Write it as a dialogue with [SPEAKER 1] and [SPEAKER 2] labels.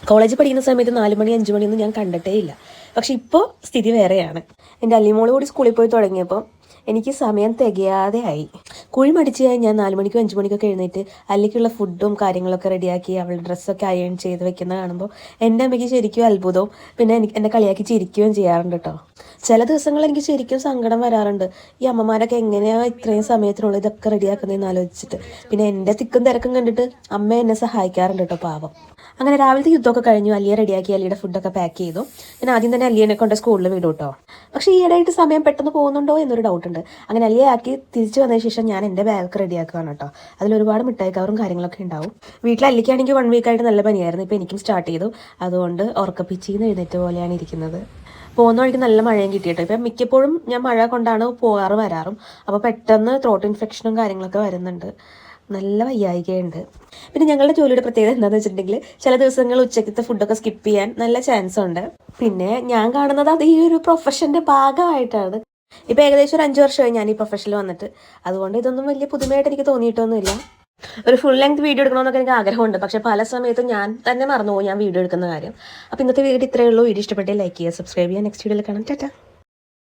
[SPEAKER 1] കോളേജിൽ പഠിക്കുന്ന സമയത്ത് 4 മണി 5 മണിയൊന്നും ഞാൻ കണ്ടിട്ടേ ഇല്ല. പക്ഷെ ഇപ്പോൾ സ്ഥിതി വേറെയാണ്. എൻ്റെ അല്ലിമോള് കൂടി സ്കൂളിൽ പോയി തുടങ്ങിയപ്പോൾ എനിക്ക് സമയം തികയാതെ ആയി. കുഴി മടിച്ചായി ഞാൻ 4 മണിക്കും 5 മണിക്കൊക്കെ എഴുന്നേറ്റ് അല്ലിക്കുള്ള ഫുഡും കാര്യങ്ങളൊക്കെ റെഡിയാക്കി അവളുടെ ഡ്രസ്സൊക്കെ അയൺ ചെയ്ത് വെക്കുന്ന കാണുമ്പോൾ എൻ്റെ അമ്മയ്ക്ക് ശരിക്കും അത്ഭുതവും പിന്നെ എന്നെ കളിയാക്കി ചിരിക്കുകയും ചെയ്യാറുണ്ട് കേട്ടോ. ചില ദിവസങ്ങൾ എനിക്ക് ശരിക്കും സങ്കടം വരാറുണ്ട്. ഈ അമ്മമാരൊക്കെ എങ്ങനെയാണ് ഇത്രയും സമയത്തിനുള്ളിൽ ഇതൊക്കെ റെഡിയാക്കുന്നതെന്ന് ആലോചിച്ചിട്ട്. പിന്നെ എൻ്റെ തിക്കും തിരക്കും കണ്ടിട്ട് അമ്മ എന്നെ സഹായിക്കാറുണ്ട് കേട്ടോ, പാവം. അങ്ങനെ രാവിലത്തെ യുദ്ധമൊക്കെ കഴിഞ്ഞു. അല്ലിയെ റെഡിയാക്കി അല്ലിയുടെ ഫുഡൊക്കെ പാക്ക് ചെയ്തു. ഞാൻ ആദ്യം തന്നെ അല്ലിയെ കൊണ്ട് സ്കൂളിൽ വിടും കേട്ടോ. പക്ഷേ ഈയിടെയായിട്ട് സമയം പെട്ടെന്ന് പോകുന്നുണ്ടോ എന്നൊരു ഡൗട്ടുണ്ട്. അങ്ങനെ അല്ലിയെ ആക്കി തിരിച്ചു വന്നതിന് ശേഷം ഞാൻ എൻ്റെ ബാഗ് റെഡിയാക്കുകയാണ് കേട്ടോ. അതിലൊരുപാട് മിഠായി കവറും കാര്യങ്ങളൊക്കെ ഉണ്ടാവും. വീട്ടിൽ അല്ലിക്കാണെങ്കിൽ 1 വീക്കായിട്ട് നല്ല പനിയായിരുന്നു. ഇപ്പോൾ എനിക്കും സ്റ്റാർട്ട് ചെയ്തു. അതുകൊണ്ട് ഉറക്കപ്പിച്ചിന്ന് എഴുന്നേറ്റ പോലെയാണ് ഇരിക്കുന്നത്. പോകുന്ന വഴിക്ക് നല്ല മഴയും കിട്ടിയിട്ടോ. ഇപ്പം മിക്കപ്പോഴും ഞാൻ മഴ കൊണ്ടാണ് പോകാറ് വരാറും. അപ്പോൾ പെട്ടെന്ന് ത്രോട്ട് ഇൻഫെക്ഷനും കാര്യങ്ങളൊക്കെ വരുന്നുണ്ട്. നല്ല വയ്യായികയുണ്ട്. പിന്നെ ഞങ്ങളുടെ ജോലിയുടെ പ്രത്യേകത എന്താണെന്ന് വെച്ചിട്ടുണ്ടെങ്കിൽ ചില ദിവസങ്ങൾ ഉച്ചക്കത്തെ ഫുഡൊക്കെ സ്കിപ്പ് ചെയ്യാൻ നല്ല ചാൻസ് ഉണ്ട്. പിന്നെ ഞാൻ കാണുന്നത് അത് ഈ ഒരു പ്രൊഫഷൻ്റെ ഭാഗമായിട്ടാണ്. ഇപ്പം ഏകദേശം ഒരു 5 വർഷമായി ഞാൻ ഈ പ്രൊഫഷനിൽ വന്നിട്ട്. അതുകൊണ്ട് ഇതൊന്നും വലിയ പുതുമയായിട്ട് എനിക്ക് തോന്നിയിട്ടൊന്നുമില്ല. ഒരു ഫുൾ ലെങ്ത് വീഡിയോ എടുക്കണമെന്നൊക്കെ എനിക്ക് ആഗ്രഹമുണ്ട്. പക്ഷേ പല സമയത്തും ഞാൻ തന്നെ മറന്നുപോകും ഞാൻ വീഡിയോ എടുക്കുന്ന കാര്യം. അപ്പോൾ ഇന്നത്തെ വീഡിയോ ഇത്രയേ ഉള്ളൂ. വീഡിയോ ഇഷ്ടപ്പെട്ടേ ലൈക്ക് ചെയ്യുക, സബ്സ്ക്രൈബ് ചെയ്യുക. നെക്സ്റ്റ് വീഡിയോയിൽ കാണാം. ടാറ്റാ.